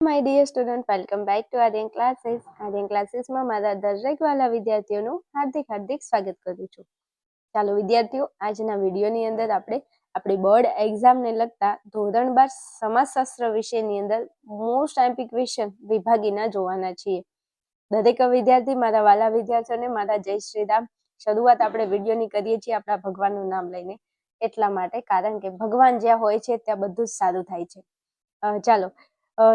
My dear student, welcome back to Aryan Classes. Aryan ક્લાસીસમાં મારા દરેક વાલા વિદ્યાર્થીઓનું હાર્દિક સ્વાગત કરું છું. ચાલો વિદ્યાર્થીઓ, આજના વિડીયોની અંદર આપણે આપણી બોર્ડ એક્ઝામને લગતા ધોરણ 12 સમાજશાસ્ત્ર વિષયની અંદર મોસ્ટ એમ્પી ક્વેશ્ચન વિભાગીના જોવાના છીએ. દરેક વિદ્યાર્થી, મારા વાલા વિદ્યાર્થીઓને મારા જય શ્રી રામ. શરૂઆત આપણે વિડીયોની કરીએ છીએ આપણા ભગવાનનું નામ લઈને, એટલા માટે, કારણ કે ભગવાન જ્યાં હોય છે ત્યાં બધું જ સારું થાય છે. ચાલો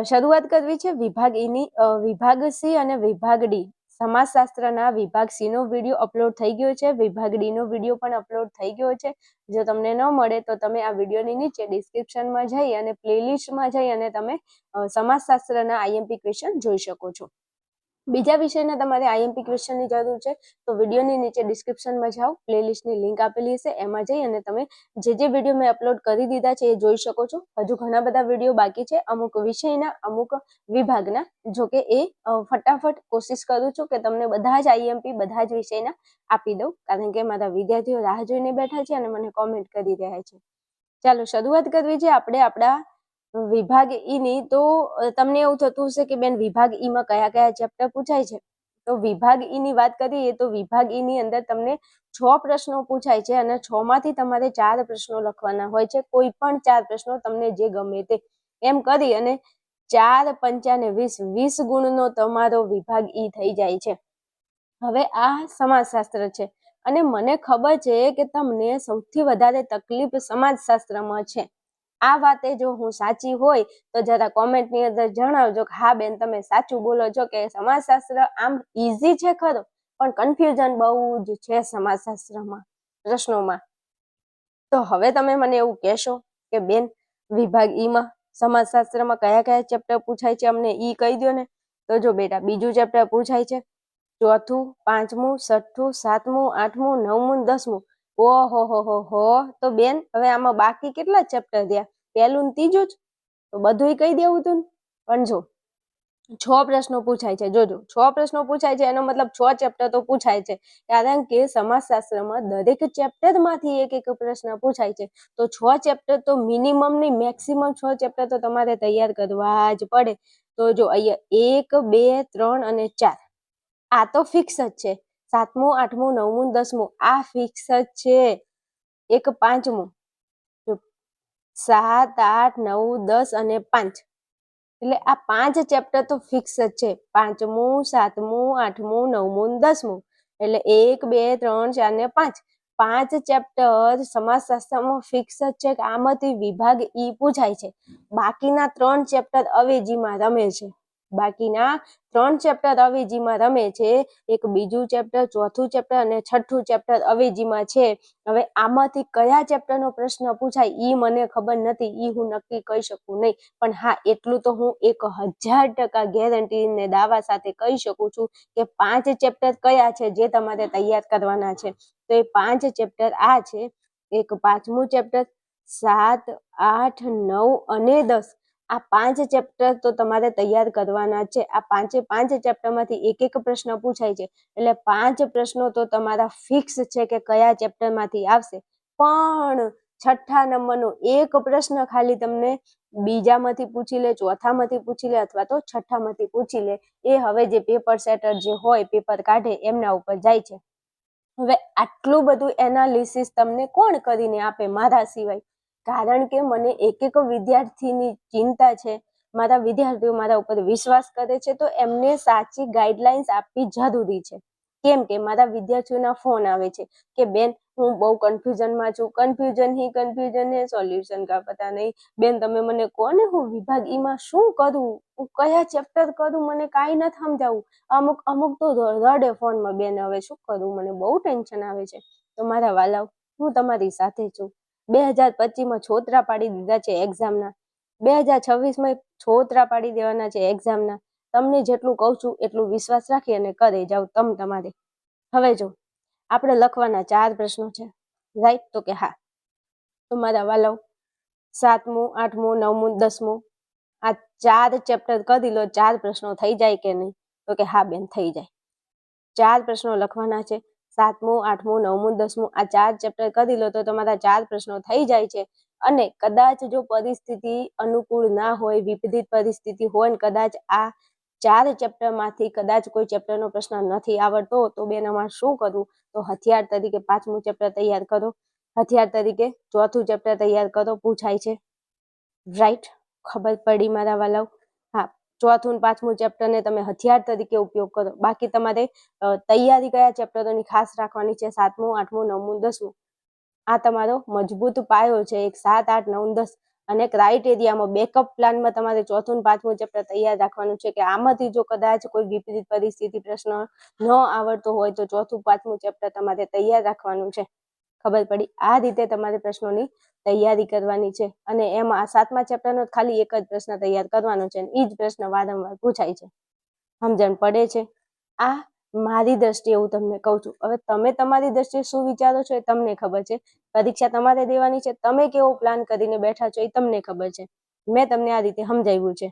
શરૂઆત કરવી છે વિભાગ ઈની. વિભાગ સી અને વિભાગ ડી સમાજશાસ્ત્રના વિભાગ સી નો વિડીયો અપલોડ થઈ ગયો છે. વિભાગ ડી નો વિડીયો પણ અપલોડ થઈ ગયો છે. જો તમને ન મળે તો તમે આ વિડીયોની નીચે ડિસ્ક્રિપ્શનમાં જઈ અને પ્લેલિસ્ટમાં જઈ અને તમે સમાજશાસ્ત્રના આઈએમપી ક્વેશ્ચન જોઈ શકો છો. બીજા વિષયના તમારે આઈએમપી ક્વેશ્ચનની જરૂર છે તો વિડીયોની નીચે ડિસ્ક્રિપ્શનમાં જાઓ, પ્લેલિસ્ટની લિંક આપેલી હશે, એમાં જઈ અને તમે જે વિડીયો મેં અપલોડ કરી દીધા છે એ જોઈ શકો છો. હજુ ઘણા બધા વિડીયો બાકી છે, અમુક વિષયના, અમુક વિભાગના. જો કે એ ફટાફટ કોશિશ કરું છું કે તમને બધા જ આઈએમપી બધા જ વિષયના આપી દઉં, કારણ કે મારા વિદ્યાર્થીઓ રાહ જોઈને બેઠા છે અને મને કોમેન્ટ કરી રહ્યા છે. ચાલો શરૂઆત કરવી છે આપણે આપણા વિભાગ ઈ ની. તો તમને એવું થતું હશે કે બેન વિભાગ ઈ માં કયા કયા ચેપ્ટર પૂછાય છે. તો વિભાગ ઈ ની વાત કરીએ તો વિભાગ ઈ ની અંદર તમને 6 પ્રશ્નો પૂછાય છે અને 6 માંથી તમારે 4 પ્રશ્નો લખવાના હોય છે. કોઈ પણ 4 પ્રશ્નો તમને જે ગમે તે એમ કરી અને 4 પંચા 20 ગુણનો તમારો વિભાગ ઈ થઈ જાય છે. હવે આ સમાજશાસ્ત્ર છે અને મને ખબર છે કે તમને સૌથી વધારે તકલીફ સમાજશાસ્ત્રમાં છે. આ વાતે જો હું સાચી હોય તો જરા કોમેન્ટની અંદર જણાવજો કે હા બેન તમે સાચું બોલો છો કે સમાજશાસ્ત્ર આમ ઈઝી છે ખરો, પણ કન્ફ્યુઝન બહુ જ છે સમાજશાસ્ત્રમાં પ્રશ્નોમાં. તો હવે તમે મને એવું કહેશો કે બેન વિભાગ ઈમાં સમાજશાસ્ત્રમાં કયા કયા ચેપ્ટર પૂછાય છે અમને ઈ કહી દો ને. તો જો બેટા, બીજું ચેપ્ટર પૂછાય છે, ચોથું, પાંચમું, છઠ્ઠું, સાતમું, આઠમું, નવમું, 10મું. ઓહો. તો બેન હવે આમાં બાકી કેટલા ચેપ્ટર થયા? પહેલું ને ત્રીજું જ. તો બધુંય કહી દેવું હતું ને. પણ જો 6 પ્રશ્નો પૂછાય છે. જોજો, 6 પ્રશ્નો પૂછાય છે એનો મતલબ 6 ચેપ્ટર તો પૂછાય છે, કારણ કે સમાજશાસ્ત્રમાં દરેક ચેપ્ટરમાંથી એક પ્રશ્ન પૂછાય છે. તો 6 ચેપ્ટર તો મિનિમમ ની મેક્સિમમ 6 ચેપ્ટર તો તમારે તૈયાર કરવા જ પડે. તો જો અહીંયા 1, 2, 3 અને 4 આ તો ફિક્સ જ છે. 7મું, 8મું, 9મું, 10મું આ ફિક્સ જ છે. એક પાંચમું, 7, 8, 9, 10 અને 5, એટલે આ 5 ચેપ્ટર તો ફિક્સ જ છે. 5મું, 7મું, 8મું, 9મું, 10મું, એટલે 1, 2, 3, 4 ને 5 5 ચેપ્ટર સમાજશાસ્ત્રમાં ફિક્સ જ છે કે આમાંથી વિભાગ ઈ પૂછાય છે. બાકીના 3 ચેપ્ટર અવેજીમાં રમે છે. એક બીજું ચેપ્ટર, ચોથું ચેપ્ટર અને છઠ્ઠું ચેપ્ટર અવેજીમાં છે. હવે આમાંથી કયા ચેપ્ટરનો પ્રશ્ન પૂછાય ઈ મને ખબર નથી, ઈ હું નક્કી કહી શકું નહીં. પણ હા, એટલું તો હું 1000% ગેરંટી ને દાવા સાથે કહી શકું છું કે 5 ચેપ્ટર કયા છે જે તમારે તૈયાર કરવાના છે. તો એ 5 ચેપ્ટર આ છે. એક 5મું ચેપ્ટર, 7, 8, 9 અને 10 આ 5 ચેપ્ટર તો તમારે તૈયાર કરવાના છે. આ 5 ચેપ્ટરમાંથી એક પ્રશ્ન પૂછાય છે, એટલે 5 પ્રશ્નો તો તમારા ફિક્સ છે કે કયા ચેપ્ટરમાંથી આવશે. પણ 6થા નંબરનો એક પ્રશ્ન ખાલી તમને બીજામાંથી પૂછી લે, ચોથામાંથી પૂછી લે અથવા તો 6થામાંથી પૂછી લે. એ હવે જે પેપર સેટર જે હોય, પેપર કાઢે એમના ઉપર જાય છે. હવે આટલું બધું એનાલિસિસ તમને કોણ કરીને આપે મારા સિવાય? કારણ કે મને એક વિદ્યાર્થીની ચિંતા છે. મારા વિદ્યાર્થીઓ મારા ઉપર વિશ્વાસ કરે છે, તો એમને સાચી ગાઈડલાઈન્સ આપવી જરૂરી છે. કેમ કે મારા વિદ્યાર્થીઓના ફોન આવે છે કે બેન હું બહુ કન્ફ્યુઝનમાં છું, કન્ફ્યુઝન હે, સોલ્યુશન કા પતા નહીં. બેન તમે મને કહો ને હું વિભાગ ઈમાં શું કરું, હું કયા ચેપ્ટર કરું, મને કાંઈ નથી સમજાવું. અમુક તો રડે ફોનમાં, બેન હવે શું કરું, મને બહુ ટેન્શન આવે છે. તો મારા વાલાઓ, હું તમારી સાથે છું. 2025માં છોતરા પાડી દીધા છે એક્ઝામના, 2026માં છોતરા પાડી દેવાના છે એક્ઝામના. તમને જેટલું કહું છું એટલું વિશ્વાસ રાખી અને કરે જાવ તમારે. હવે જો આપણે લખવાના 4 પ્રશ્નો છે, રાઈટ? તો કે હા. તો મારા વાલાઓ, 7મું, 8મું, 9મું, 10મું આ 4 ચેપ્ટર કરી લો, 4 પ્રશ્નો થઈ જાય કે નહીં? તો કે હા બેન થઈ જાય. 4 પ્રશ્નો લખવાના છે. 7મું, 8મું, 9મું, 10મું આ 4 ચેપ્ટર કરી લો તો તમારા 4 પ્રશ્નો થઈ જાય છે. અને કદાચ જો પરિસ્થિતિ અનુકૂળ ના હોય, વિપરીત પરિસ્થિતિ હોય ને કદાચ આ 4 ચેપ્ટરમાંથી કદાચ કોઈ ચેપ્ટરનો પ્રશ્ન નથી આવડતો તો બેનમાં શું કરવું? તો હથિયાર તરીકે 5મું ચેપ્ટર તૈયાર કરો, હથિયાર તરીકે 4થું ચેપ્ટર તૈયાર કરો, પૂછાય છે. રાઈટ, ખબર પડી મારા વાલાઓ? હા, 4થું અને 5મું ચેપ્ટરને તમે હથિયાર તરીકે ઉપયોગ કરો. બાકી તમારે તૈયારી કયા ચેપ્ટરોની ખાસ રાખવાની છે? 7મું, 8મું, 9મું, 10મું. આ તમારો મજબૂત પાયો છે. એક 7, 8, 9, 10 અને ક્રાઇટેરિયામાં બેકઅપ પ્લાનમાં તમારે 4થું અને 5મું ચેપ્ટર તૈયાર રાખવાનું છે કે આમાંથી જો કદાચ કોઈ વિપરીત પરિસ્થિતિ પ્રશ્ન ન આવડતો હોય તો 4થું 5મું ચેપ્ટર તમારે તૈયાર રાખવાનું છે. ખબર પડી? આ રીતે તમારે પ્રશ્નોની તૈયારી કરવાની છે અને એમાં 7મા ચેપ્ટરનો ખાલી એક જ પ્રશ્ન તૈયાર કરવાનો છે અને એ જ પ્રશ્ન વારંવાર પૂછાય છે. સમજણ પડે છે? આ મારી દ્રષ્ટિએ હું તમને કહું છું. હવે તમે તમારી દ્રષ્ટિએ શું વિચારો છો એ તમને ખબર છે. પરીક્ષા તમારે દેવાની છે, તમે કેવો પ્લાન કરીને બેઠા છો એ તમને ખબર છે. મેં તમને આ રીતે સમજાવ્યું છે.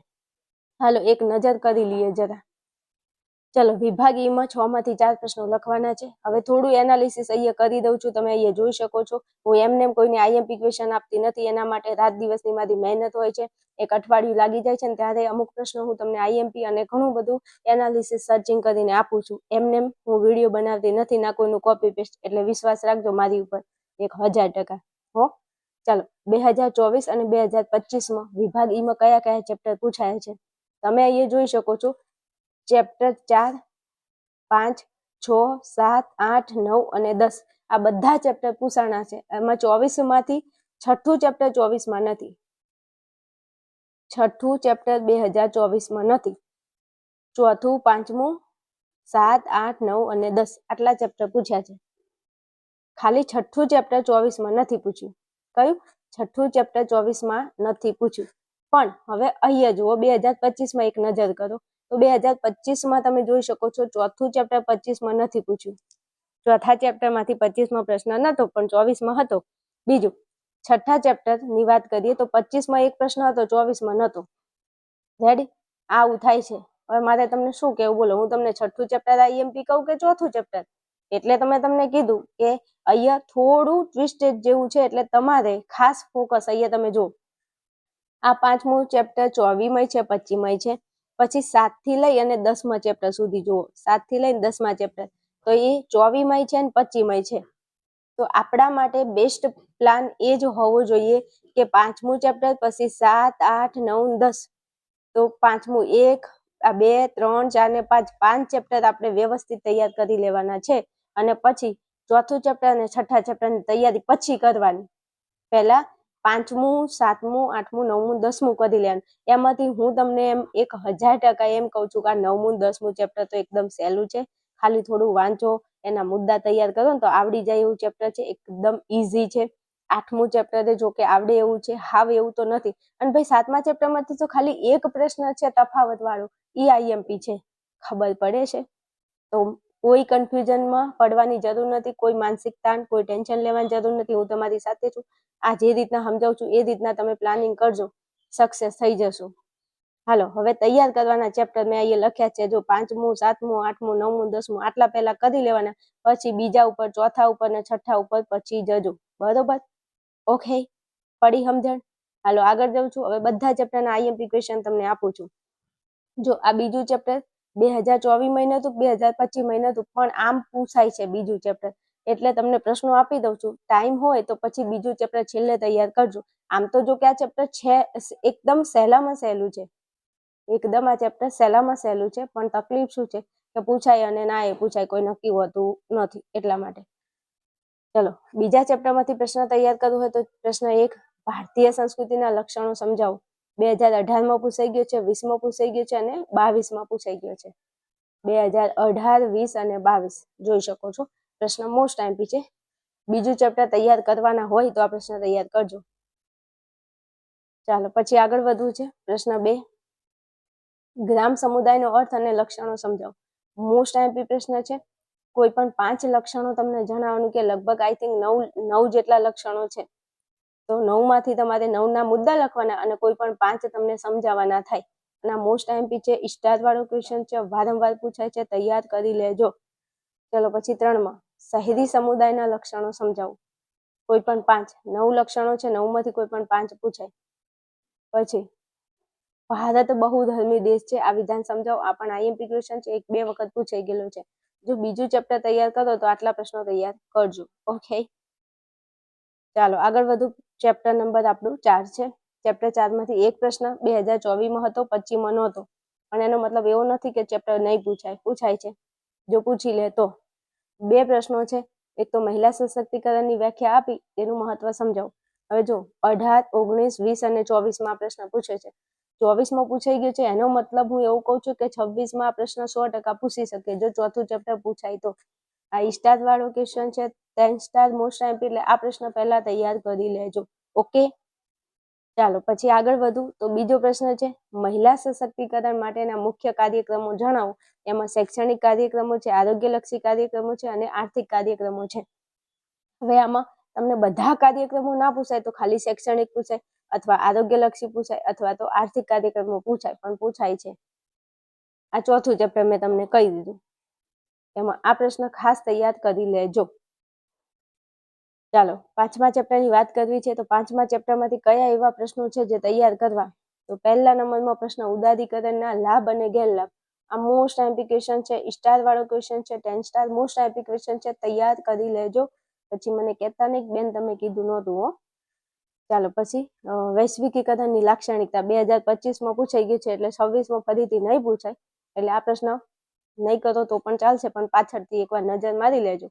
હાલો એક નજર કરી લઈએ જરા. ચલો, વિભાગ ઈમાં 6માંથી 4 પ્રશ્નો લખવાના છે. હવે થોડું એનાલિસિસ અહીંયા કરી દઉં છું, તમે અહીંયા જોઈ શકો છો. હું એમને કોઈને આઈએમપી ક્વેશ્ચન આપતી નથી, એના માટે રાત દિવસની મારી મહેનત હોય છે. એક અઠવાડિયું લાગી જાય છે ને ત્યારે અમુક પ્રશ્નો હું તમને આઈએમપી અને ઘણું બધું એનાલિસિસ સર્ચિંગ કરીને આપું છું. એમને હું વિડીયો બનાવતી નથી, ના કોઈનું કોપી પેસ્ટ. એટલે વિશ્વાસ રાખજો મારી ઉપર 1000%. હો, ચાલો 2024 અને 2025માં વિભાગ ઈમાં કયા કયા ચેપ્ટર પૂછાય છે તમે અહીંયા જોઈ શકો છો. ચેપ્ટર 4, 5, 6, 7, 8, 9 અને 10 આ બધા ચેપ્ટર પૂછાણા છે. એમાં 24માંથી છઠ્ઠું ચેપ્ટર 24માં નથી. છઠ્ઠું ચેપ્ટર 2024માં નથી. ચોથું, 5મું, 7, 8, 9 અને 10 આટલા ચેપ્ટર પૂછ્યા છે. ખાલી છઠ્ઠું ચેપ્ટર 24માં નથી પૂછ્યું. કયું? છઠ્ઠું ચેપ્ટર 24માં નથી પૂછ્યું. પણ હવે અહીંયા જુઓ, 2025માં એક નજર કરો તો 2025માં તમે જોઈ શકો છો ચોથું ચેપ્ટર 25માં નથી પૂછ્યું. ચોથા ચેપ્ટરમાંથી 25માં પ્રશ્ન નતો પણ 24માં હતો. બીજું, છઠ્ઠા ચેપ્ટરની વાત કરીએ તો 25માં એક પ્રશ્ન હતો, 24માં નતો. રેડી? આવું થાય છે. હવે મારે તમને શું કહેવું બોલો? હું તમને છઠ્ઠું ચેપ્ટર આઈએમપી કહું કે ચોથું ચેપ્ટર? એટલે તમે તમને કીધું કે અહીંયા થોડું ટ્વિસ્ટેડ જેવું છે એટલે તમારે ખાસ ફોકસ અહીંયા તમે જો. આ 5મું ચેપ્ટર 24માં છે, 25માં છે. પછી 7 થી લઈ અને 10મા ચેપ્ટર સુધી જુઓ. 7 થી લઈને 10મા ચેપ્ટર તો એ 24માં છે અને 25માં છે. તો આપણા માટે બેસ્ટ પ્લાન એ જ હોવો જોઈએ કે 5મું ચેપ્ટર પછી 7, 8, 9, 10. તો 5મું 1, આ 2, 3, 4 ને 5 5 ચેપ્ટર આપણે વ્યવસ્થિત તૈયાર કરી લેવાના છે અને પછી ચોથું ચેપ્ટર અને છઠ્ઠા ચેપ્ટરની તૈયારી પછી કરવાની. પહેલા 5મું, 7મું, 8મું, 9મું, 10મું કરી લેવાનું. એમાંથી હું તમને એમ 1000% એમ કહું છું કે આ 9મું, 10મું ચેપ્ટર તો એકદમ સહેલું છે. ખાલી થોડું વાંચો, એના મુદ્દા તૈયાર કરો ને તો આવડી જાય એવું ચેપ્ટર છે. એકદમ ઈઝી છે. 8મું ચેપ્ટર જો કે આવડે એવું છે, હાવ એવું તો નથી. અને ભાઈ 7મા ચેપ્ટરમાંથી તો ખાલી એક પ્રશ્ન છે તફાવત વાળો, ઈ આઈએમપી છે. ખબર પડે છે? તો કોઈ કન્ફ્યુઝનમાં પડવાની જરૂર નથી, કોઈ માનસિક તાણ, કોઈ ટેન્શન લેવાની જરૂર નથી. હું તમારી સાથે છું. આ જે રીતના સમજાવું છું એ રીતના તમે પ્લાનિંગ કરજો, સક્સેસ થઈ જશો. હાલો, હવે તૈયાર કરવાના ચેપ્ટર મેં અહીંયા લખ્યા છે. જો 5મું, 7મું, 8મું, 9મું, 10મું આટલા પહેલા કરી લેવાના, પછી બીજા ઉપર, ચોથા ઉપર ને છઠ્ઠા ઉપર પછી જજો. બરોબર? ઓકે, પડી સમજણ? હાલો આગળ જાઉં છું. હવે બધા ચેપ્ટરના આઈએમપી ક્વેશ્ચન તમને આપું છું. જો આ બીજું ચેપ્ટર 2024માં નહોતું, 2025માં નહોતું, પણ આમ પૂછાય છે બીજું ચેપ્ટર. એટલે તમને પ્રશ્નો આપી દઉં છું. ટાઈમ હોય તો પછી બીજું ચેપ્ટર છેલ્લે તૈયાર કરજો. આમ તો જો કે આ ચેપ્ટર છે એકદમ સહેલામાં સહેલું છે. એકદમ આ ચેપ્ટર સહેલામાં સહેલું છે, પણ તકલીફ શું છે કે પૂછાય અને ના એ પૂછાય, કોઈ નક્કી હોતું નથી. એટલા માટે ચલો બીજા ચેપ્ટરમાંથી પ્રશ્ન તૈયાર કરવો હોય તો પ્રશ્ન 1, ભારતીય સંસ્કૃતિના લક્ષણો સમજાવો. 2018માં પૂછાઈ ગયો છે, 20માં પૂછાઈ ગયો છે અને 22માં પૂછાઈ ગયો છે. 2018, 20 અને 22 જોઈ શકો છો. પ્રશ્ન મોસ્ટ આઈએમપી છે. બીજું ચેપ્ટર તૈયાર કરવાના હોય તો આ પ્રશ્ન તૈયાર કરજો. ચાલો પછી આગળ વધવું છે. પ્રશ્ન 2, ગ્રામ સમુદાયનો અર્થ અને લક્ષણો સમજાવો. મોસ્ટ આઈએમપી પ્રશ્ન છે. કોઈ પણ 5 લક્ષણો તમને જણાવવાનું કે લગભગ આઈ થિંક 9 જેટલા લક્ષણો છે. તો 9માંથી તમારે 9ના મુદ્દા લખવાના અને કોઈ પણ 5 તમને સમજાવવાના થાય. અને મોસ્ટ આઈએમપી છે, સ્ટાર વાળો ક્વેશ્ચન છે, વારંવાર પૂછાય છે, તૈયાર કરી લેજો. ચલો પછી 3માં શહેરી સમુદાયના લક્ષણો સમજાવો. કોઈ પણ 5, 9 લક્ષણો છે, 9 માંથી કોઈ પણ 5 પૂછાય. પછી ભારત બહુધર્મી દેશ છે, આ વિધાન સમજાવો. આ પણ આઈએમપી ક્વેશ્ચન છે, 1-2 વખત પૂછાઈ ગયેલું છે. જો બીજું ચેપ્ટર તૈયાર કરો તો આટલા પ્રશ્નો તૈયાર કરજો. ઓકે, ચાલો આગળ વધુ. ચેપ્ટર નંબર આપણું 4 છે. ચેપ્ટર 4 માંથી એક પ્રશ્ન 2024માં હતો, 25માં નહોતો. પણ એનો મતલબ એવો નથી કે ચેપ્ટર નહીં પૂછાય, પૂછાય છે. જો પૂછી લે તો 2 પ્રશ્નો છે. એક તો મહિલા સશક્તિકરણની વ્યાખ્યા આપી, તેનું મહત્વ સમજાવો. હવે જો 18, 19, 20 અને 24માં પ્રશ્ન પૂછે છે. 24માં પૂછાઈ ગયું છે, એનો મતલબ હું એવું કહું છું કે 26માં આ પ્રશ્ન 100% પૂછી શકે જો ચોથું ચેપ્ટર પૂછાય તો. આ સ્ટાર વાળો ક્વેશ્ચન છે, 10 સ્ટાર મોસ્ટ આઈએમપી, એટલે આ પ્રશ્ન પહેલા તૈયાર કરી લેજો. ઓકે, ચાલો પછી આગળ વધુ. તો બીજો પ્રશ્ન છે, મહિલા સશક્તિકરણ માટેના મુખ્ય કાર્યક્રમો જણાવો. એમાં શૈક્ષણિક કાર્યક્રમો છે, આરોગ્યલક્ષી કાર્યક્રમો છે અને આર્થિક કાર્યક્રમો છે. હવે આમાં તમને બધા કાર્યક્રમો ના પૂછાય તો ખાલી શૈક્ષણિક પૂછાય, અથવા આરોગ્યલક્ષી પૂછાય, અથવા તો આર્થિક કાર્યક્રમો પૂછાય, પણ પૂછાય છે. આ ચોથું ચેપ્ટર મેં તમને કહી દીધું. એમાં આ પ્રશ્ન ખાસ તૈયાર કરી લેજો. ચાલો 5મા ચેપ્ટરની વાત કરવી છે. તો 5મા ચેપ્ટરમાંથી કયા એવા પ્રશ્નો છે જે તૈયાર કરવા? તો પહેલા નંબરમાં પ્રશ્ન ઉદારીકરણના લાભ અને ગેરલાભ. આ મોસ્ટ આઈએમપી ક્વેશ્ચન છે, સ્ટાર વાળો ક્વેશ્ચન છે, 10 સ્ટાર મોસ્ટ આઈએમપી ક્વેશ્ચન છે. તૈયાર કરી લેજો. પછી મને કહેતા નહીં બેન તમે કીધું નહોતું હો. ચાલો પછી વૈશ્વિકીકરણની લાક્ષણિકતા 2025માં પૂછાઈ ગયું છે, એટલે 26માં ફરીથી નહીં પૂછાય. એટલે આ પ્રશ્ન નહીં કરો તો પણ ચાલશે, પણ પાછળથી એકવાર નજર મારી લેજો.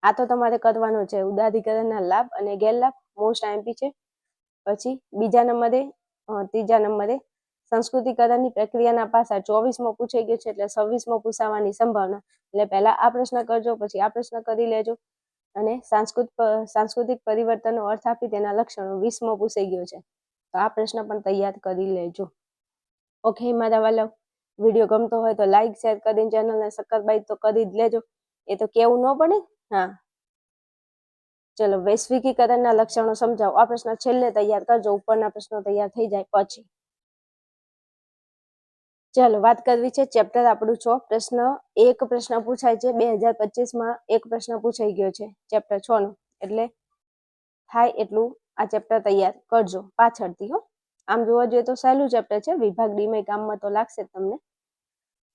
આ તો તમારે કરવાનો છે. ઉદારીકરણના લાભ અને ગેરલાભ મોસ્ટ આઈએમપી છે. પછી ત્રીજા નંબરે સંસ્કૃતિકરણની પ્રક્રિયાના પાસા 24માં પૂછાઈ ગયું છે, એટલે 26માં પૂછાવાની સંભાવના. એટલે પહેલા આ પ્રશ્ન કરજો, પછી આ પ્રશ્ન કરી લેજો. અને સાંસ્કૃતિક પરિવર્તનનો અર્થ આપી તેના લક્ષણો 20માં પૂછાઈ ગયો છે, તો આ પ્રશ્ન પણ તૈયાર કરી લેજો. ઓકે મારા વાલા, વિડીયો ગમતો હોય તો લાઈક શેર કરીને ચેનલને સબસ્ક્રાઇબ તો કરી જ લેજો. એ તો કેવું ન પડે. હા, ચલો વૈશ્વિકીકરણના લક્ષણો સમજાવો. આ પ્રશ્ન છેલ્લે તૈયાર કરજો, ઉપરના પ્રશ્નો તૈયાર થઈ જાય પછી. ચાલો વાત કરવી છે ચેપ્ટર આપણું 6. એક પ્રશ્ન પૂછાય છે. 2025માં એક પ્રશ્ન પૂછાઈ ગયો છે ચેપ્ટર 6 નો. એટલે થાય એટલું આ ચેપ્ટર તૈયાર કરજો પાછળથી. હો, આમ જોવા જોઈએ તો સહેલું ચેપ્ટર છે. વિભાગ ડી માં કામમાં તો લાગશે તમને.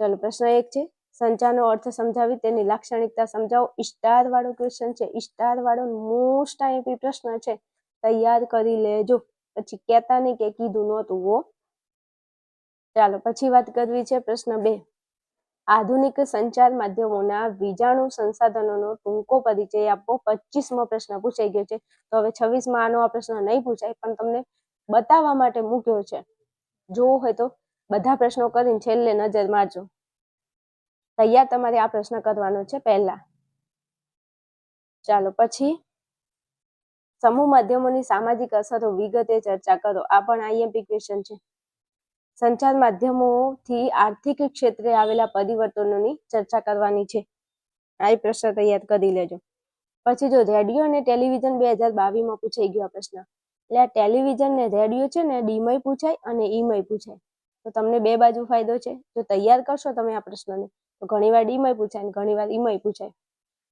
ચલો પ્રશ્ન 1 છે, સંચારનો અર્થ સમજાવી તેની લાક્ષણિકતા સમજાવો. સ્ટાર વાળો ક્વેશ્ચન છે, સ્ટાર વાળો મોસ્ટ આઈએમપી પ્રશ્ન છે. તૈયાર કરી લેજો, પછી કહેતા નહીં કે કીધું નહોતું હો. ચાલો પછી વાત કરવી છે પ્રશ્ન 2. આધુનિક સંચાર માધ્યમોના વીજાણુ સંસાધનોનો ટૂંકો પરિચય આપો. 25મો પ્રશ્ન પૂછાઈ ગયો છે. તો હવે 26માં આનો આ પ્રશ્ન નહીં પૂછાય, પણ તમને બતાવવા માટે મૂક્યો છે. જોવું હોય તો બધા પ્રશ્નો કરીને છેલ્લે નજર મારજો. તૈયાર તમારે આ પ્રશ્ન કરવાનો છે પહેલા. ચાલો પછી સમૂહ માધ્યમોની સામાજિક અસરો વિગતે ચર્ચા કરો. આ પણ આઈએમપી ક્વેશ્ચન છે. સંચાર માધ્યમોથી આર્થિક ક્ષેત્રે આવેલા પરિવર્તનોની ચર્ચા કરવાની છે. આ પ્રશ્ન તૈયાર કરી લેજો. પછી જો રેડિયો અને ટેલિવિઝન 2022માં પૂછાઈ ગયો પ્રશ્ન. એટલે આ ટેલિવિઝન ને રેડિયો છે ને ડીમાંય પૂછાય અને ઈમાંય પૂછાય. તો તમને બે બાજુ ફાયદો છે. જો તૈયાર કરશો તમે આ પ્રશ્નને તો ઘણીવાર ડીમાંય પૂછાય અને ઘણીવાર ઈમાંય પૂછાય.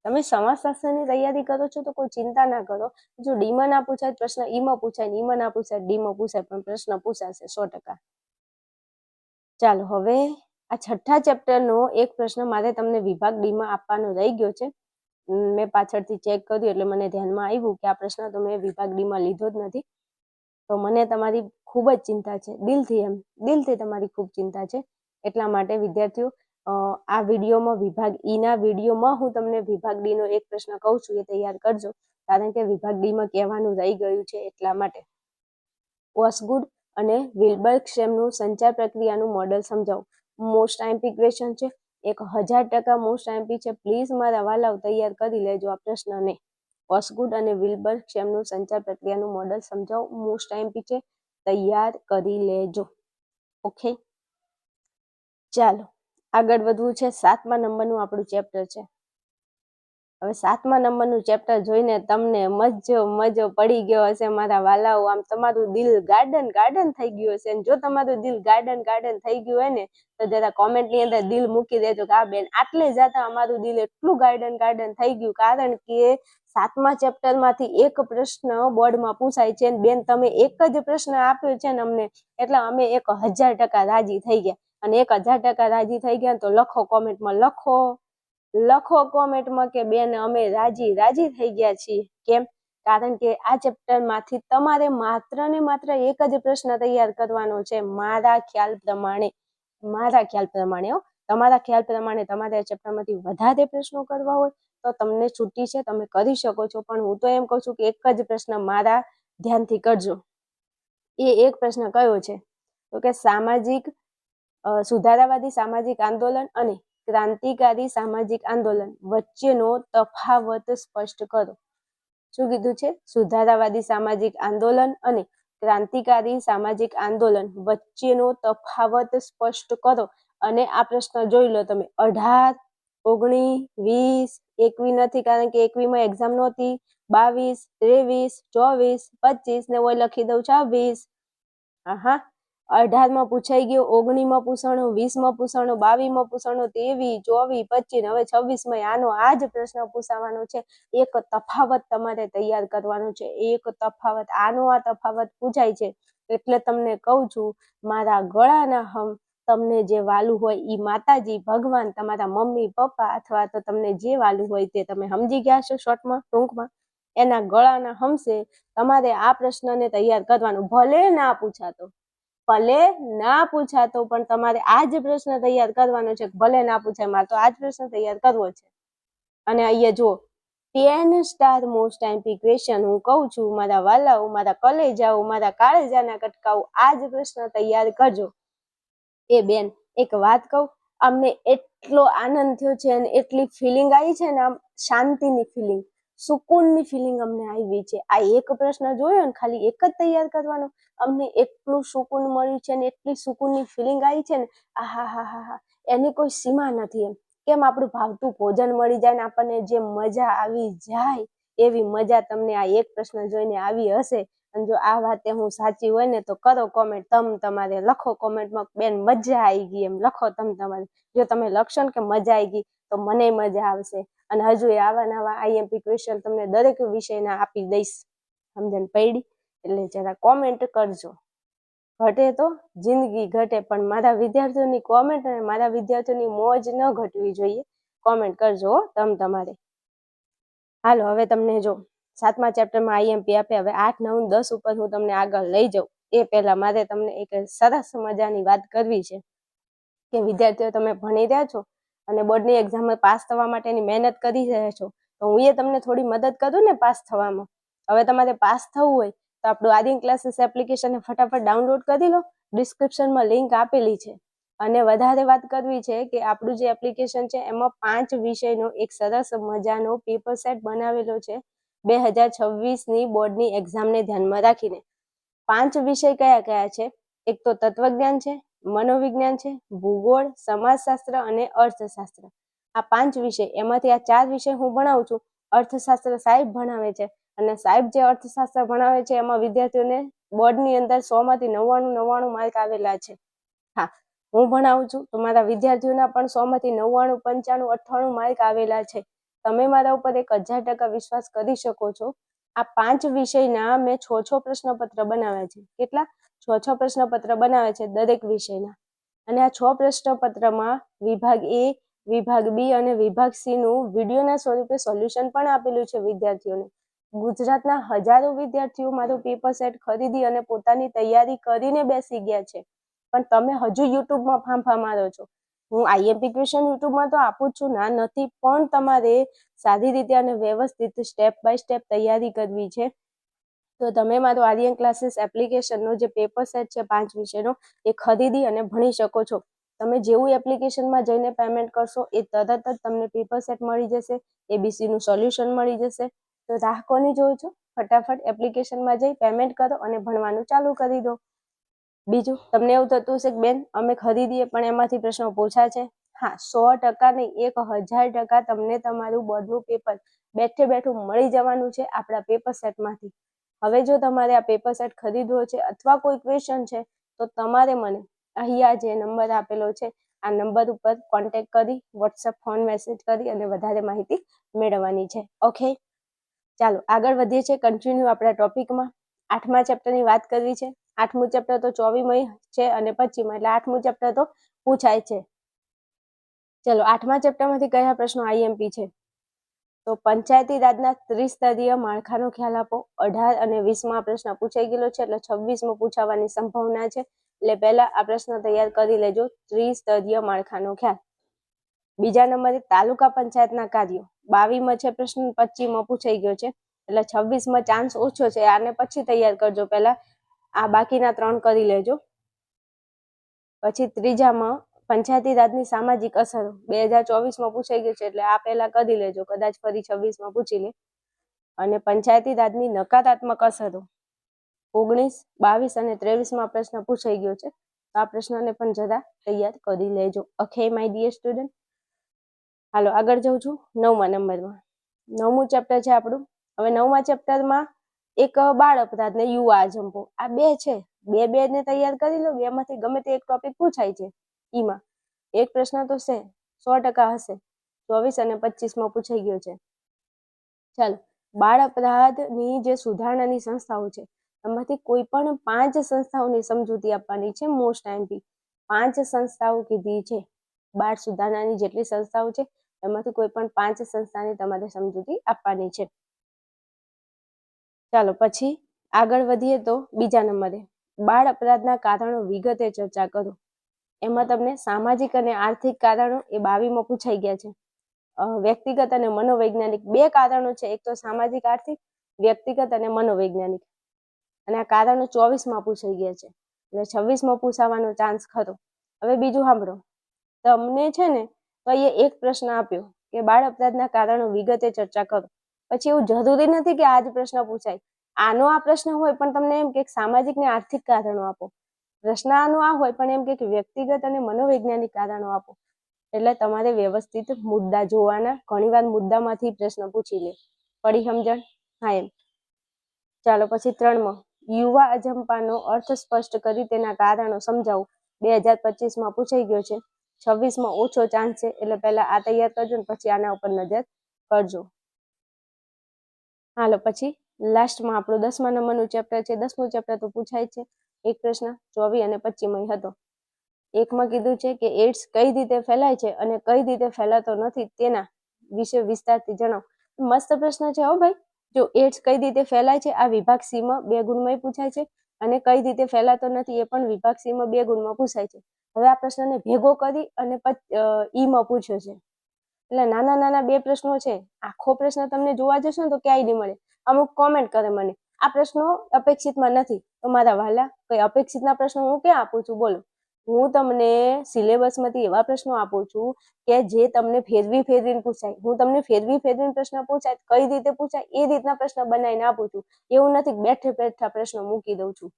તમે સમાજશાસ્ત્રની તૈયારી કરો છો તો કોઈ ચિંતા ના કરો. જો ડીમાં ના પૂછાય પ્રશ્ન ઈમાં પૂછાય, ઈમાં ના પૂછાય ડીમાં પૂછાય, પણ પ્રશ્ન પૂછાશે 100%. ચાલો હવે આ 6થા ચેપ્ટરનો એક પ્રશ્ન મારે તમને વિભાગ ડીમાં આપવાનો રહી ગયો છે. મેં પાછળથી ચેક કર્યું એટલે મને ધ્યાનમાં આવ્યું કે આ પ્રશ્ન તો મેં વિભાગ ડીમાં લીધો જ નથી. તો મને તમારી ખૂબ જ ચિંતા છે, દિલથી તમારી ખૂબ ચિંતા છે. એટલા માટે વિદ્યાર્થીઓ આ વિડીયોમાં વિભાગ ઈના વિડીયોમાં હું તમને વિભાગ ડીનો એક પ્રશ્ન કહું છું એ તૈયાર કરજો, કારણ કે વિભાગ ડીમાં કહેવાનું રહી ગયું છે એટલા માટે. ઓસગુડ અને વિલ્બર્ગસ્ટ્રેમનું સંચાર પ્રક્રિયાનું મોડેલ સમજાવો. મોસ્ટ આઈએમપી ક્વેશ્ચન છે, 1000% મોસ્ટ આઈએમપી છે. પ્લીઝ મારા વાલાઓ તૈયાર કરી લેજો આ પ્રશ્નને. ઓસગુડ અને વિલ્બર્ગસ્ટ્રેમનું સંચાર પ્રક્રિયાનું મોડેલ સમજાવો. મોસ્ટ આઈએમપી છે, તૈયાર કરી લેજો. ઓકે, ચાલો આગળ વધવું છે. 7મા નંબરનું આપણું ચેપ્ટર છે હવે 7મા નંબરનું ચેપ્ટર જોઈને તમને મજો પડી ગયો હશે મારા વાલાઓ. આમ તમારું દિલ ગાર્ડન થઈ ગયું હશે. જો તમારું દિલ ગાર્ડન થઈ ગયું હોય ને તો જરા કોમેન્ટની અંદર દિલ મૂકી દેજો કે આ બેન આટલે જતા અમારું દિલ એટલું ગાર્ડન થઈ ગયું. કારણ કે 7મા ચેપ્ટરમાંથી એક પ્રશ્ન બોર્ડમાં પૂછાય છે. બેન તમે એક જ પ્રશ્ન આપ્યો છે ને અમને, એટલે અમે 1000% રાજી થઈ ગયા. અને 1000% રાજી થઈ ગયા તો લખો કોમેન્ટમાં, લખો કોમેન્ટમાં કે બેન અમે રાજી થઈ ગયા છીએ. કેમ? કારણ કે આ ચેપ્ટરમાંથી તમારે માત્ર ને માત્ર એક જ પ્રશ્ન તૈયાર કરવાનો છે. મારા ખ્યાલ પ્રમાણે તમારા ખ્યાલ પ્રમાણે તમારે આ ચેપ્ટરમાંથી વધારે પ્રશ્નો કરવા હોય તો તમને છૂટી છે, તમે કરી શકો છો. પણ હું તો એમ કહું છું કે એક જ પ્રશ્ન મારા ધ્યાનથી કરજો. એ એક પ્રશ્ન કયો છે? તો કે સુધારાવાદી સામાજિક આંદોલન અને ક્રાંતિકારી સામાજિક આંદોલન વચ્ચેનો તફાવત સ્પષ્ટ કરો. શું કીધું છે? સુધારાવાદી સામાજિક આંદોલન અને ક્રાંતિકારી સામાજિક આંદોલન વચ્ચેનો તફાવત સ્પષ્ટ કરો. અને આ પ્રશ્ન જોઈ લો તમે. 18, 19, 20, 21 નથી કારણ કે 21માં એક્ઝામ નહોતી. 22, 23, 24, 25 ને ઓય લખી દઉં 26. 18માં પૂછાઈ ગયો, 19માં પૂછાણો, 20માં પૂછાણો, 22માં પૂછાણો, 23, 24, 25 હવે 26માં આ જ પ્રશ્ન પૂછાવાનો છે. એક તફાવત તમારે તૈયાર કરવાનો છે. એક તફાવત, આ તફાવત પૂછાય છે. એટલે તમને કહું છું મારા ગળાના હમ, તમને જે વાલું હોય ઈ માતાજી, ભગવાન, તમારા મમ્મી પપ્પા અથવા તો તમને જે વાલું હોય તે તમે સમજી ગયા છો. શોર્ટમાં, ટૂંકમાં એના ગળાના હમસે તમારે આ પ્રશ્નને તૈયાર કરવાનું. ભલે ના પૂછાતો પણ તમારે આ જ પ્રશ્ન તૈયાર કરવાનો છે. ભલે ના પૂછાય, મારે તો આ જ પ્રશ્ન તૈયાર કરવો છે. અને અહીંયા જો 10 સ્ટાર મોસ્ટ આઈમ્પી ક્વેશ્ચન હું કહું છું મારા વાલાઓ, મારા કલેજાઓ, મારા કાળજાના કટકાઓ, આ જ પ્રશ્ન તૈયાર કરજો. એ બેન એક વાત કહું, અમને એટલો આનંદ થયો છે અને એટલી ફિલિંગ આવી છે ને, આમ શાંતિની ફિલિંગ, સુકૂનની ફિલિંગ અમને આવી છે. આ એક પ્રશ્ન જોયો ને, ખાલી એક જ તૈયાર કરવાનો, અમને એટલું સુકૂન મળ્યું છે ને, એટલી સુકૂનની ફિલિંગ આવી છે ને, આહાહાહા, એની કોઈ સીમા નથી. એમ કેમ આપણું ભાવતું ભોજન મળી જાય ને આપણને જે મજા આવી જાય એવી મજા તમને આ એક પ્રશ્ન જોઈને આવી હશે. અને જો આ વાતે હું સાચી હોય ને તો કરો કોમેન્ટ. તમારે લખો કોમેન્ટમાં બેન મજા આવી ગઈ, એમ લખો તમારે. જો તમે લખશો ને કે મજા આવી ગઈ તો મને મજા આવશે. અને હજુ આવા નવા આઈએમપી ક્વેશ્ચન તમને દરેક વિષયના આપી દઈશ. સમજણ પડી? એટલે જરા કોમેન્ટ કરજો. ઘટે તો જિંદગી ઘટે, પણ મારા વિદ્યાર્થીઓની કોમેન્ટ અને મારા વિદ્યાર્થીઓની મોજ ન ઘટવી જોઈએ. કોમેન્ટ કરજો તમારે. હાલો, હવે તમને જો 7મા ચેપ્ટરમાં આઈએમપી આપે. હવે 8, 9, 10 ઉપર હું તમને આગળ લઈ જાઉં એ પહેલા મારે તમને એક સરસ મજાની વાત કરવી છે કે વિદ્યાર્થીઓ તમે ભણી રહ્યા છો અને બોર્ડની એક્ઝામમાં પાસ થવા માટેની મહેનત કરી રહ્યા છો, તો હું એ તમને થોડી મદદ કરું ને પાસ થવામાં. હવે તમારે પાસ થવું હોય તો આપણું આદિન ક્લાસીસ એપ્લિકેશનને ફટાફટ ડાઉનલોડ કરી લો. ડિસ્ક્રિપ્શનમાં લિંક આપેલી છે. અને વધારે વાત કરવી છે કે આપણું જે એપ્લિકેશન છે એમાં 5 વિષયનો એક સરસ મજાનો પેપર સેટ બનાવેલો છે 2026ની બોર્ડની એક્ઝામને ધ્યાનમાં રાખીને. 5 વિષય કયા છે? એક તો તત્વજ્ઞાન છે, મનોવિજ્ઞાન છે, ભૂગોળ, સમાજશાસ્ત્ર અને અર્થશાસ્ત્ર. આ 5 વિષય, એમાંથી આ 4 વિષય હું ભણાવું છું. અર્થશાસ્ત્ર સાહેબ ભણાવે છે અને સાહેબ જે અર્થશાસ્ત્ર ભણાવે છે એમાં વિદ્યાર્થીઓને બોર્ડની અંદર 100માંથી 99 માર્ક આવેલા છે. હા, હું ભણાવું છું તો મારા વિદ્યાર્થીઓના પણ 100માંથી 99, 95, 98 માર્ક આવેલા છે. તમે મારા ઉપર 1000% વિશ્વાસ કરી શકો છો. આ 5 વિષયના મેં 6 પ્રશ્નપત્ર બનાવ્યા છે. કેટલા? 6 પ્રશ્નપત્ર બનાવ્યા છે દરેક વિષયના. અને આ 6 પ્રશ્નપત્રમાં વિભાગ A, વિભાગ B અને વિભાગ C નું વિડીયોના સ્વરૂપે સોલ્યુશન પણ આપેલું છે વિદ્યાર્થીઓને. ગુજરાતના હજારો વિદ્યાર્થીઓ મારું પેપર સેટ ખરીદી અને પોતાની તૈયારી કરીને બેસી ગયા છે. પણ તમે હજુ યુટ્યુબમાં ફાંફા મારો છો. હું આઈએમપી ક્વેશ્ચન યુટ્યુબમાં તો આપું છું, ના નથી, પણ તમારે સારી રીતે અને વ્યવસ્થિત સ્ટેપ બાય સ્ટેપ તૈયારી કરવી છે. તો તમે મારો આર્યન ક્લાસીસ એપ્લિકેશનનો જે પેપર સેટ છે 5 વિષયનો એ ખરીદી અને ભણી શકો છો. તમે જેવું એપ્લિકેશનમાં જઈને પેમેન્ટ કરશો એ તરત જ તમને પેપર સેટ મળી જશે, એબીસીનું સોલ્યુશન મળી જશે. તો રાહ કોની જોવો છો? ફટાફટ એપ્લિકેશનમાં જઈ પેમેન્ટ કરો અને ભણવાનું ચાલુ કરી દો. બીજું તમને એવું થતું હશે કે બેન અમે ખરીદીએ પણ એમાંથી પ્રશ્નો પૂછા છે. હા, 100% નહીં, 1000% તમને તમારું બોર્ડનું પેપર બેઠે બેઠું મળી જવાનું છે આપણા પેપર સેટમાંથી. હવે જો તમારે આ પેપર સેટ ખરીદવો છે અથવા કોઈ ક્વેશ્ચન છે તો તમારે મને અહીંયા જે નંબર આપેલો છે આ નંબર ઉપર કોન્ટેક્ટ કરી, વોટ્સઅપ ફોન મેસેજ કરી અને વધારે માહિતી મેળવવાની છે. ઓકે, ચાલો આગળ વધીએ છીએ કન્ટિન્યુ આપણા ટોપિકમાં. 8મા ચેપ્ટરની વાત કરવી છે. 8મું ચેપ્ટર તો 24માં છે અને 25માં, એટલે 8મું ચેપ્ટર તો પૂછાય છે. ચલો 8મા ચેપ્ટરમાંથી કયા પ્રશ્નો આઈએમપી છે? તો પંચાયતી રાજના ત્રિસ્તરીય માળખાનો ખ્યાલ આપો. 18 અને 20માં પ્રશ્ન પૂછાઈ ગયેલો છે, એટલે 26માં પૂછાવાની સંભાવના છે. એટલે પહેલા આ પ્રશ્ન તૈયાર કરી લેજો, ત્રિસ્તરીય માળખાનો ખ્યાલ. બીજા નંબરે તાલુકા પંચાયતના કાર્યો. 22માં છે પ્રશ્ન, 25માં પૂછાઈ ગયો છે, એટલે 26માં ચાન્સ ઓછો છે. આને પછી તૈયાર કરજો, પહેલા આ બાકીના 3 કરી લેજો. પછી ત્રીજામાં પંચાયતી રાજની સામાજિક અસરો 2024માં પૂછાઈ ગયું છે, એટલે આ પહેલા કરી લેજો, કદાચ ફરી 26માં પૂછી લે. અને પંચાયતી રાજની નકારાત્મક અસરો 19, 22 અને 23માં પ્રશ્ન પૂછાઈ ગયો છે. તો આ પ્રશ્નને પણ જરા તૈયાર કરી લેજો. ઓકે માય ડિયર સ્ટુડન્ટ, હાલો આગળ જઉં છું 9મા નંબરમાં. 9મું ચેપ્ટર છે આપણું. હવે 9મા ચેપ્ટરમાં એક બાળ અપરાધ ને યુવા અજંપો, આ બે છે. બે ને તૈયાર કરી લો, બેમાંથી ગમે તે એક ટોપિક પૂછાય છે. ઈમાં એક પ્રશ્ન તો છે 100% હશે. 24 અને 25માં પૂછાઈ ગયો છે. ચાલો, બાળ અપરાધની જે સુધારણાની સંસ્થાઓ છે એમાંથી કોઈ પણ 5 સંસ્થાઓની સમજૂતી આપવાની છે. મોસ્ટ આઈએમપી 5 સંસ્થાઓ કીધી છે. બાળ સુધારણાની જેટલી સંસ્થાઓ છે એમાંથી કોઈ પણ 5 સંસ્થાની તમારે સમજૂતી આપવાની છે. ચાલો પછી આગળ વધીએ તો બીજા નંબરે બાળ અપરાધના કારણો વિગતે ચર્ચા કરો. એમાં તમને સામાજિક અને આર્થિક કારણો એ 22માં પૂછાઈ ગયા છે. વ્યક્તિગત અને મનોવૈજ્ઞાનિક 2 કારણો છે, એક તો સામાજિક આર્થિક, વ્યક્તિગત અને મનોવૈજ્ઞાનિક. અને આ કારણો 24માં પૂછાઈ ગયા છે, એટલે 26માં પૂછાવાનો ચાન્સ ખરો. હવે બીજું સાંભળો, તમને છે ને તો અહીંયા એક પ્રશ્ન આપ્યો કે બાળ અપરાધના કારણો વિગતે ચર્ચા કરો. પછી એવું જરૂરી નથી કે આ જ પ્રશ્ન પૂછાય. આનો આ પ્રશ્ન હોય પણ તમને એમ કે સામાજિક ને આર્થિક કારણો આપો. પ્રશ્ન આનો આ હોય પણ એમ કે વ્યક્તિગત અને મનોવૈજ્ઞાનિક કારણો આપો. એટલે તમારે વ્યવસ્થિત મુદ્દા જોવાના. ઘણીવાર મુદ્દામાંથી પ્રશ્ન પૂછી લે. પડી સમજણ? હા એમ. ચાલો પછી 3માં યુવા અજંપાનો અર્થ સ્પષ્ટ કરી તેના કારણો સમજાવો. 2025માં પૂછાઈ ગયો છે. 26માં ઓછો ચાન્સ છે, એટલે પહેલા આ તૈયાર કરજો ને પછી આના ઉપર નજર કરજો. હાલો પછી લાસ્ટમાં આપણું 10મા નંબરનું ચેપ્ટર છે. 10મું ચેપ્ટર તો પૂછાય છે. એક પ્રશ્ન 24 અને 25માં હતો. એકમાં કીધું છે કે એડ્સ કઈ રીતે ફેલાય છે અને કઈ રીતે ફેલાતો નથી તેના વિશે વિસ્તારથી જણાવો. મસ્ત પ્રશ્ન છે હો ભાઈ. જો એડ્સ કઈ રીતે ફેલાય છે આ વિભાગ સી માં 2 ગુણમાં પૂછાય છે અને કઈ રીતે ફેલાતો નથી એ પણ વિભાગ સી માં 2 ગુણમાં પૂછાય છે. હવે આ પ્રશ્નને ભેગો કરી અને ઈ માં પૂછ્યો છે. એટલે નાના નાના 2 પ્રશ્નો છે. આખો પ્રશ્ન તમને જોવા જશો ને તો ક્યાંય નહીં મળે. અમુક કોમેન્ટ કરે મને આ પ્રશ્નો અપેક્ષિતમાં નથી. તો મારા વાલા, કઈ અપેક્ષિતના પ્રશ્નો હું ક્યાં આપું છું બોલો? હું તમને સિલેબસમાંથી એવા પ્રશ્નો આપું છું કે જે તમને ફેરવીને પૂછાય. હું તમને ફેરવીને પ્રશ્ન પૂછાય કઈ રીતે પૂછાય એ રીતના પ્રશ્ન બનાવીને આપું છું. એવું નથી બેઠે બેઠા પ્રશ્નો મૂકી દઉં છું.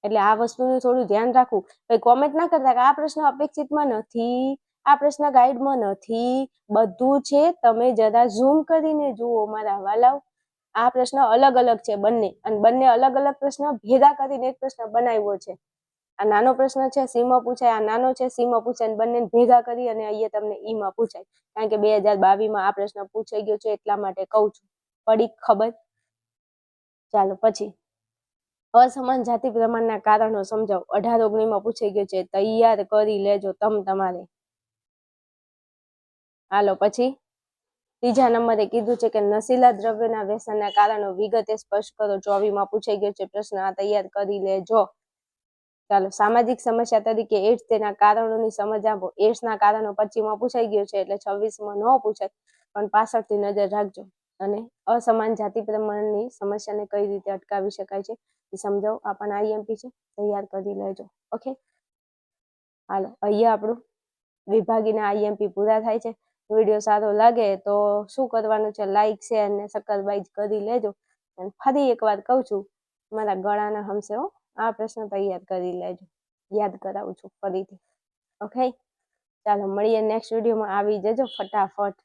એટલે આ વસ્તુનું થોડું ધ્યાન રાખવું. ભાઈ કોમેન્ટ ના કરતા કે આ પ્રશ્ન અપેક્ષિતમાં નથી, આ પ્રશ્ન ગાઈડમાં નથી. બધું છે, તમે જરા ઝૂમ કરીને જુઓ મારા વાલાઓ. આ પ્રશ્ન અલગ અલગ છે બંને, અને બંને અલગ અલગ પ્રશ્ન ભેગા કરીને એક પ્રશ્ન બનાવ્યો છે. આ નાનો પ્રશ્ન છે સીમાં પૂછાય, આ નાનો છે સીમાં પૂછાય, બંને ભેગા કરી અને અહીંયા તમને ઈમાં પૂછાય. કારણ કે 2022માં આ પ્રશ્ન પૂછાઈ ગયો છે એટલા માટે કહું છું. પડી ખબર? ચાલો પછી અસમાન જાતિ પ્રમાણના કારણો સમજાવો. 18-19માં પૂછાઈ ગયો છે. તૈયાર કરી લેજો તમારે. હાલો પછી ત્રીજા નંબરે કીધું છે કે નશીલા દ્રવ્યના વ્યસનના કારણો વિગતે સ્પષ્ટ કરો. 24માં પૂછાઈ ગયો છે પ્રશ્ન, આ તૈયાર કરી લેજો. ચાલો સામાજિક સમસ્યા તરીકે એડ્સ તેના કારણોની સમજ આપો. એડ્સના કારણો 25માં પૂછાઈ ગયો છે, એટલે 26માં ન પૂછાય પણ પાછળથી નજર રાખજો. અને અસમાન જાતિ પ્રમાણની સમસ્યાને કઈ રીતે અટકાવી શકાય છે એ સમજાવો. આ પણ આઈએમપી છે, તૈયાર કરી લેજો. ઓકે, હાલો અહીંયા આપણું વિભાગીના આઈએમપી પૂરા થાય છે. વિડીયો સારો લાગે તો શું કરવાનું છે, લાઈક શેર ને સબસ્ક્રાઇબ કરી લેજો. અને ફરી એકવાર કહું છું, મારા ગળાના હમશે હો, આ પ્રશ્ન તૈયાર કરી લેજો. યાદ કરાવું છું ફરીથી. ઓકે. ચાલો મળીએ નેક્સ્ટ વિડીયોમાં. આવી જજો ફટાફટ.